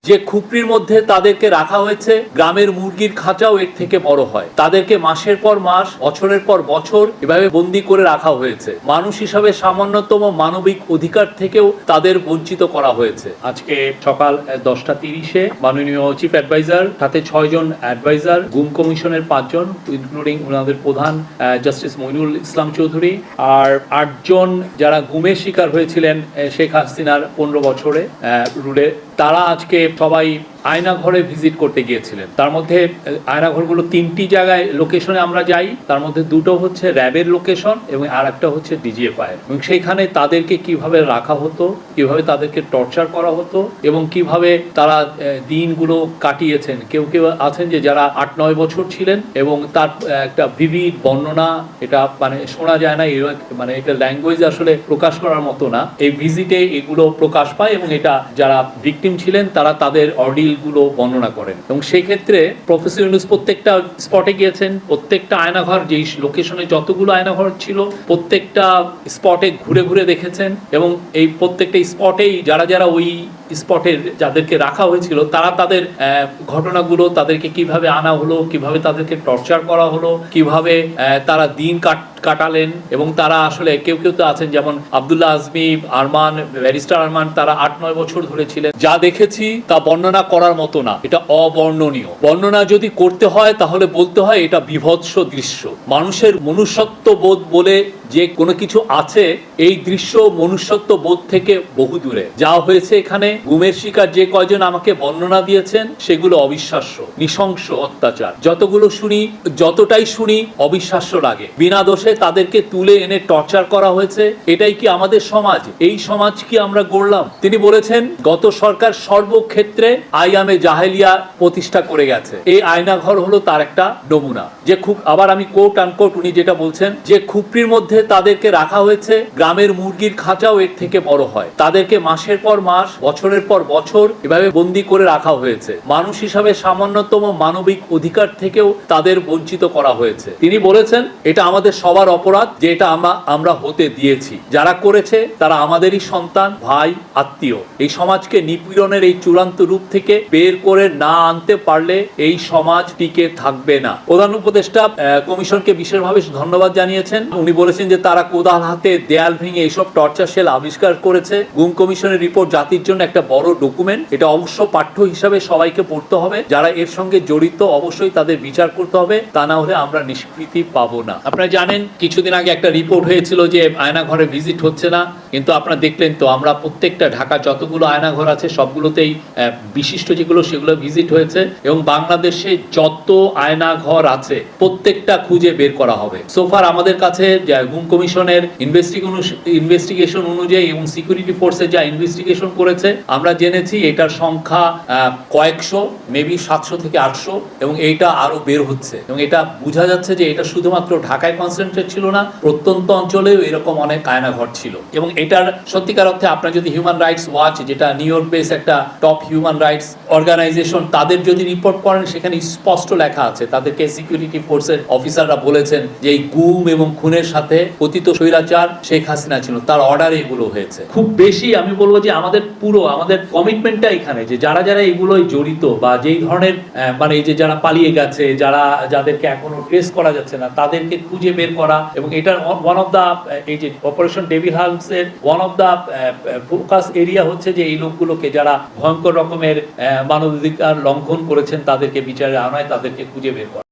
যে খুপরির মধ্যে তাদেরকে রাখা হয়েছে, গ্রামের মুরগির খাঁচাও এর থেকে বড় হয়। তাদেরকে মাসের পর মাস, বছরের পর বছর এভাবে বন্দী করে রাখা হয়েছে। মানুষ হিসাবে সামান্যতম মানবিক অধিকার থেকেও তাদের বঞ্চিত করা হয়েছে। আজকে সকাল 10:30-এ মাননীয় চিফ অ্যাডভাইজার সাথে 6 জন অ্যাডভাইজার, গুম কমিশনের 5 জন ইনক্লুডিং ওনাদের প্রধান জাস্টিস মইনুল ইসলাম চৌধুরী, আর 8 জন যারা গুমের শিকার হয়েছিলেন শেখ হাসিনার 15 বছরে রুলে, তারা আজকে সবাই আয়নাঘরে ভিজিট করতে গিয়েছিলেন। তার মধ্যে আয়নাঘরগুলো 3টি জায়গায় লোকেশনে আমরা যাই, তার মধ্যে 2টো হচ্ছে র্যাবের লোকেশন এবং আর একটা হচ্ছে ডিজিএফআই। এবং সেইখানে তাদেরকে কিভাবে রাখা হতো, কিভাবে তাদেরকে টর্চার করা হতো এবং কিভাবে তারা দিনগুলো কাটিয়েছেন। কেউ কেউ আছেন যে যারা 8-9 বছর ছিলেন এবং তার একটা ভিভিড বর্ণনা, এটা মানে শোনা যায় না, মানে এটা ল্যাঙ্গুয়েজ আসলে প্রকাশ করার মতো না। এই ভিজিটে এগুলো প্রকাশ পায় এবং এটা যারা ভিকটিম ছিলেন তারা তাদের অর্ডিলগুলো বর্ণনা করেন। এবং সেই ক্ষেত্রে প্রফেসর ইউনূস প্রত্যেকটা স্পটে গিয়েছেন, প্রত্যেকটা আয়নাঘর, যেই লোকেশনে যতগুলো আয়নাঘর ছিল প্রত্যেকটা স্পটে ঘুরে ঘুরে দেখেছেন এবং এই প্রত্যেকটা স্পটেই যারা যারা ওই স্পটের যাদেরকে রাখা হয়েছিল তারা তাদের ঘটনাগুলো, তাদেরকে কিভাবে আনা হলো, কিভাবে তাদেরকে টর্চার করা হলো, কিভাবে তারা দিন কাটালেন। এবং তারা আসলে কেউ কেউ তো আছেন যেমন আব্দুল্লাহ আজমি, আরমান, ব্যারিস্টার আরমান, তারা 8-9 বছর ধরে ছিলেন। যা দেখেছি তা বর্ণনা করার মতো না, এটা অবর্ণনীয়। বর্ণনা যদি করতে হয় তাহলে বলতে হয় এটা বিভৎস দৃশ্য। মানুষের মনুষ্যত্ব বোধ বলে যে কোনো কিছু আছে, এই দৃশ্য মনুষ্যত্ব বোধ থেকে বহু দূরে। যা হয়েছে এখানে, গুমের শিকার যে কয়জন আমাকে বর্ণনা দিয়েছেন সেগুলো অবিশ্বাস্য, নৃশংস অত্যাচার। যতটাই শুনি অবিশ্বাস্য লাগে। বিনা দোষে তাদেরকে তুলে এনে টর্চার করা হয়েছে। এটাই কি আমাদের সমাজ? এই সমাজ কি আমরা গড়লাম? তিনি বলেছেন গত সরকার সর্বক্ষেত্রে আইয়ামে জাহেলিয়া প্রতিষ্ঠা করে গেছে। এই আয়নাঘর হলো তার একটা নমুনা। যে আবার আমি কোট আনকোট, উনি যেটা বলছেন যে খুপরির মধ্যে তাদেরকে রাখা হয়েছে, গ্রামের মুরগির খাঁচাও এর থেকে বড় হয়। তাদেরকে মাসের পর মাস, বছরের পর বছর এভাবে বন্দী করে রাখা হয়েছে। মানুষ হিসাবে সামান্যতম মানবিক অধিকার থেকেও তাদের বঞ্চিত করা হয়েছে। তিনি বলেছেন এটা আমাদের সবার অপরাধ যে এটা আমরা হতে দিয়েছি। যারা করেছে তারা আমাদেরই সন্তান, ভাই, আত্মীয়। এই সমাজকে নিপীড়নের এই চূড়ান্ত রূপ থেকে বের করে না আনতে পারলে এই সমাজ টিকে থাকবে না। প্রধান উপদেষ্টা কমিশনকে বিশেষভাবে ধন্যবাদ জানিয়েছেন। উনি বলেছেন যে তারা কোদাল হাতে দেয়াল ভেঙে এইসব টর্চার সেল আবিষ্কার করেছে। গুম কমিশনের রিপোর্ট জাতির জন্য একটা বড় ডকুমেন্ট। এটা অবশ্য পাঠ্য হিসাবে সবাইকে পড়তে হবে। যারা এর সঙ্গে জড়িত অবশ্যই তাদের বিচার করতে হবে, তা না হলে আমরা নিষ্কৃতি পাবো না। আপনারা জানেন কিছুদিন আগে একটা রিপোর্ট হয়েছিল যে আয়নাঘরে ভিজিট হচ্ছে না, কিন্তু আপনারা দেখলেন তো আমরা প্রত্যেকটা ঢাকা যতগুলো আয়নাঘর আছে সবগুলোতেই বিশিষ্ট যেগুলো সেগুলো ভিজিট হয়েছে। এবং বাংলাদেশে যত আয়নাঘর আছে প্রত্যেকটা খুঁজে বের করা হবে। সোফার আমাদের কাছে গুম কমিশনের ইনভেস্টিগেশন অনুযায়ী এবং সিকিউরিটি ফোর্সে যা ইনভেস্টিগেশন করেছে আমরা জেনেছি এটার সংখ্যা কয়েকশো, মেবি 700 থেকে 800, এবং এইটা আরো বের হচ্ছে। এবং এটা বোঝা যাচ্ছে যে এটা শুধুমাত্র ঢাকায় কনসেন্ট্রেট ছিল না, প্রত্যন্ত অঞ্চলেও এরকম অনেক আয়নাঘর ছিল। এবং এটার সত্যিকার অর্থে আপনার যদি হিউম্যান রাইটস ওয়াচ, যেটা নিউ ইয়র্ক বেস একটা টপ হিউম্যান রাইটস অর্গানাইজেশন, তাদের যদি রিপোর্ট করেন সেখানে স্পষ্ট লেখা আছে, তাদেরকে সিকিউরিটি ফোর্সের অফিসাররা বলেছেন যে এই গুম এবং খুনের সাথে পতিত স্বৈরাচার শেখ হাসিনা ছিল, তার অর্ডারে এগুলো হয়েছে। খুব বেশি আমি বলবো যে আমাদের কমিটমেন্টটা এখানে যে যারা যারা এগুলোই জড়িত বা যেই ধরনের মানে এই যে যারা পালিয়ে গেছে, যাদেরকে এখনো ট্রেস করা যাচ্ছে না, তাদেরকে খুঁজে বের করা। এবং এটার ওয়ান অফ দা এই যে অপারেশন ডেভিল হান্টস এর one of the focus area হচ্ছে যে এই লোকগুলোকে যারা ভয়ঙ্কর রকমের মানবাধিকার লঙ্ঘন করেছেন তাদেরকে বিচারে আনায়, তাদেরকে খুঁজে বের করা।